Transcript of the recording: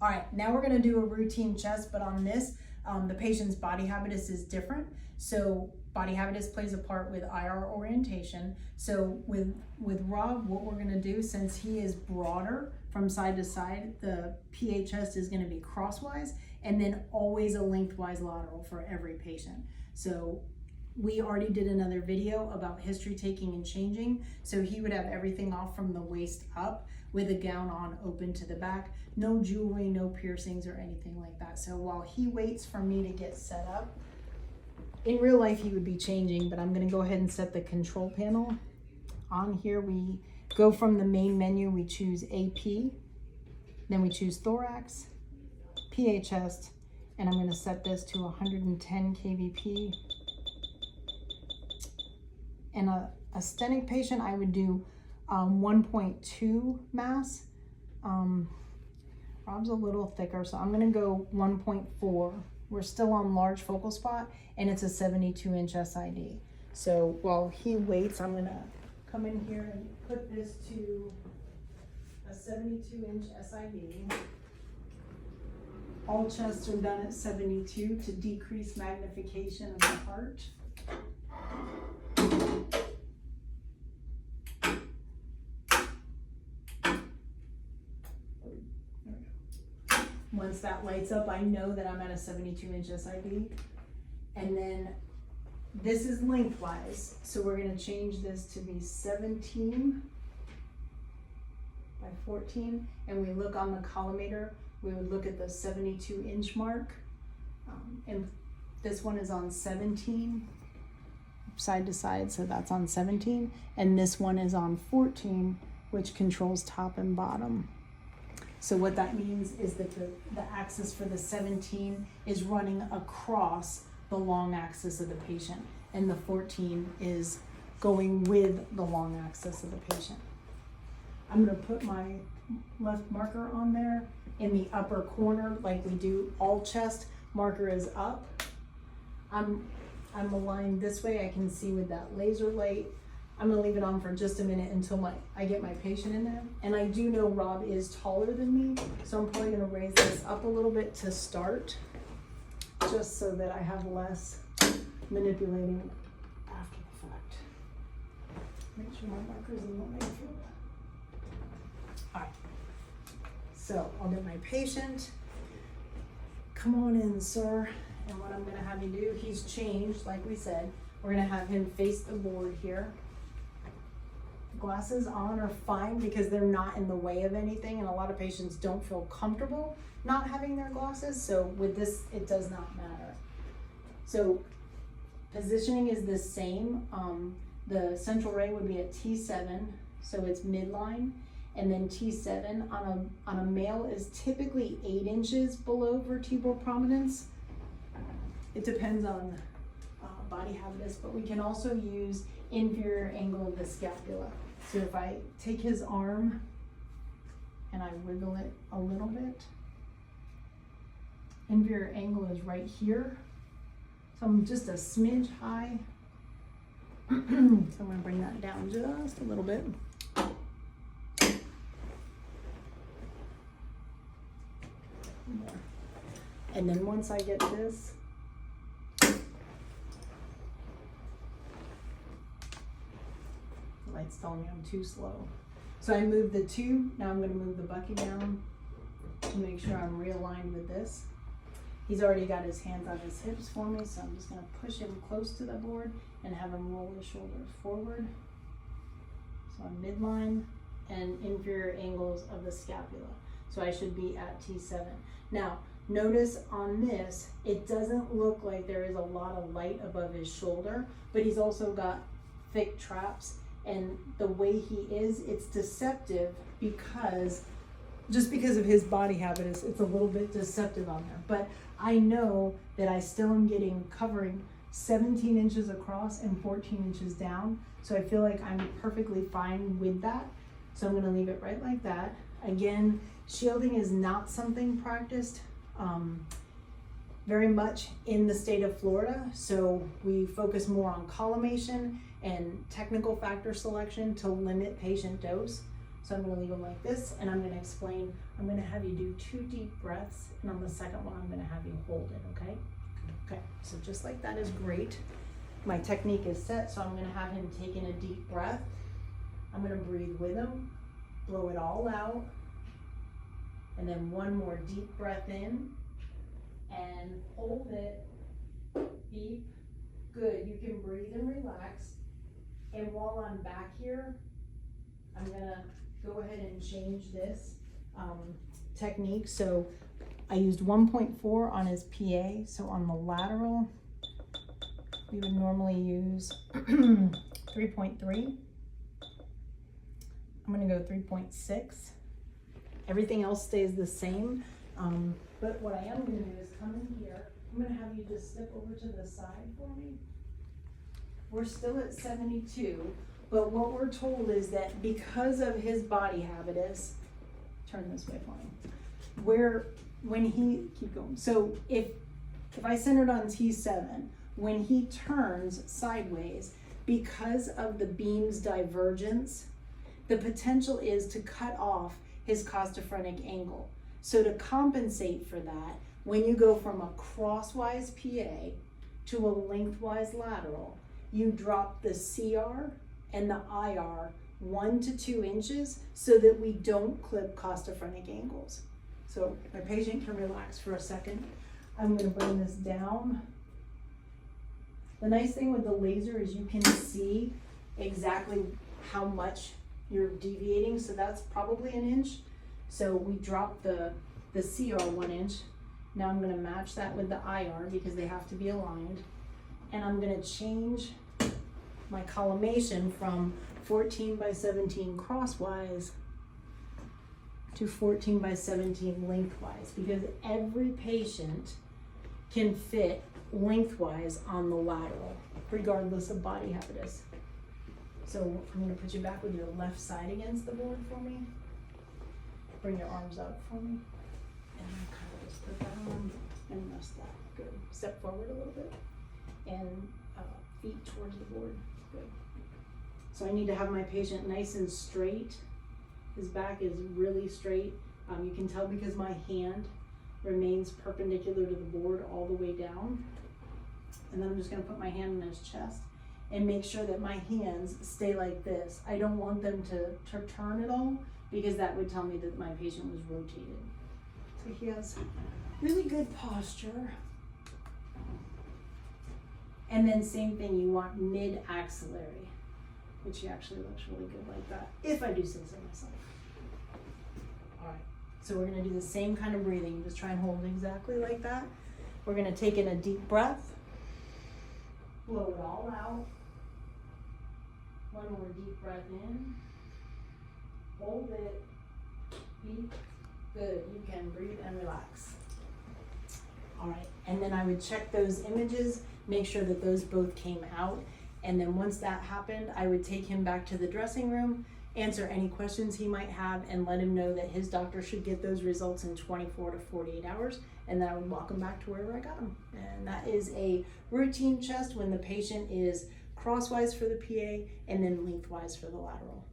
All right, now we're gonna do a routine chest, but on this, the patient's body habitus is different. So body habitus plays a part with IR orientation. So with Rob, what we're gonna do, since he is broader from side to side, the PA chest is gonna be crosswise, and then always a lengthwise lateral for every patient. So we already did another video about history taking and changing. So he would have everything off from the waist up with a gown on open to the back, no jewelry, no piercings or anything like that. So while he waits for me to get set up, in real life he would be changing, but I'm gonna go ahead and set the control panel. On here we go from the main menu, we choose AP, then we choose thorax, PA chest, and I'm gonna set this to 110 kVp. And a stenic patient, I would do 1.2 mass. Rob's a little thicker, so I'm gonna go 1.4. We're still on large focal spot, and it's a 72-inch SID. So while he waits, I'm gonna come in here and put this to a 72-inch SID. All chests are done at 72 to decrease magnification of the heart. Once that lights up, I know that I'm at a 72-inch SID. And then this is lengthwise, so we're gonna change this to be 17 by 14. And we look on the collimator, we would look at the 72-inch mark. And this one is on 17, side to side, so that's on 17. And this one is on 14, which controls top and bottom. So what that means is that the axis for the 17 is running across the long axis of the patient, and the 14 is going with the long axis of the patient. I'm gonna put my left marker on there in the upper corner like we do all chest. Marker is up. I'm aligned this way. I can see with that laser light. I'm gonna leave it on for just a minute until I get my patient in there. And I do know Rob is taller than me, so I'm probably gonna raise this up a little bit to start, just so that I have less manipulating after the fact. Make sure my marker's in the right field. All right, so I'll get my patient. Come on in, sir. And what I'm gonna have you do, he's changed, like we said. We're gonna have him face the board here. Glasses on are fine because they're not in the way of anything, and a lot of patients don't feel comfortable not having their glasses. So with this, it does not matter. So positioning is the same. The central ray would be at T7, so it's midline, and then T7 on a male is typically 8 inches below vertebral prominence. It depends on body habitus, but we can also use inferior angle of the scapula. So if I take his arm and I wiggle it a little bit, inferior angle is right here. So I'm just a smidge high. So I'm gonna bring that down just a little bit. And then once I get this, light's telling me I'm too slow. So I moved the 2, now I'm gonna move the bucket down to make sure I'm realigned with this. He's already got his hands on his hips for me, so I'm just gonna push him close to the board and have him roll his shoulders forward. So I'm midline and inferior angles of the scapula. So I should be at T7. Now, notice on this, it doesn't look like there is a lot of light above his shoulder, but he's also got thick traps. And the way he is, it's deceptive because of his body habitus, it's a little bit deceptive on there. But I know that I still am covering 17 inches across and 14 inches down. So I feel like I'm perfectly fine with that. So I'm gonna leave it right like that. Again, shielding is not something practiced very much in the state of Florida. So we focus more on collimation and technical factor selection to limit patient dose. So I'm gonna leave them like this, and I'm gonna explain. I'm gonna have you do 2 deep breaths, and on the second one, I'm gonna have you hold it, okay? Okay, so just like that is great. My technique is set, so I'm gonna have him take in a deep breath. I'm gonna breathe with him, blow it all out, and then 1 more deep breath in, and hold it, deep, good. You can breathe and relax. And while I'm back here, I'm gonna go ahead and change this technique. So I used 1.4 on his PA. So on the lateral, we would normally use 3.3. I'm gonna go 3.6. Everything else stays the same. But what I am gonna do is come in here. I'm gonna have you just step over to the side for me. We're still at 72, but what we're told is that because of his body habitus, turn this way for me, when he, keep going. So if I centered on T7, when he turns sideways, because of the beam's divergence, the potential is to cut off his costophrenic angle. So to compensate for that, when you go from a crosswise PA to a lengthwise lateral, you drop the CR and the IR 1 to 2 inches so that we don't clip costophrenic angles. So my patient can relax for a second. I'm gonna bring this down. The nice thing with the laser is you can see exactly how much you're deviating, so that's probably 1 inch. So we drop the CR 1 inch. Now I'm gonna match that with the IR because they have to be aligned. And I'm gonna change my collimation from 14 by 17 crosswise to 14 by 17 lengthwise, because every patient can fit lengthwise on the lateral, regardless of body habitus. So I'm gonna put you back with your left side against the board for me. Bring your arms up for me. And then kind of just put that on and rest that. Good. Step forward a little bit. And feet towards the board. Good. So I need to have my patient nice and straight. His back is really straight. You can tell because my hand remains perpendicular to the board all the way down. And then I'm just gonna put my hand in his chest and make sure that my hands stay like this. I don't want them to turn at all because that would tell me that my patient was rotated. So he has really good posture. And then same thing, you want mid-axillary, which actually looks really good like that, if I do say so myself. All right, so we're gonna do the same kind of breathing. Just try and hold exactly like that. We're gonna take in a deep breath, blow it all out. 1 more deep breath in, hold it, deep, good. You can breathe and relax. All right, and then I would check those images, make sure that those both came out. And then once that happened, I would take him back to the dressing room, answer any questions he might have, and let him know that his doctor should get those results in 24 to 48 hours. And then I would walk him back to wherever I got him. And that is a routine chest when the patient is crosswise for the PA and then lengthwise for the lateral.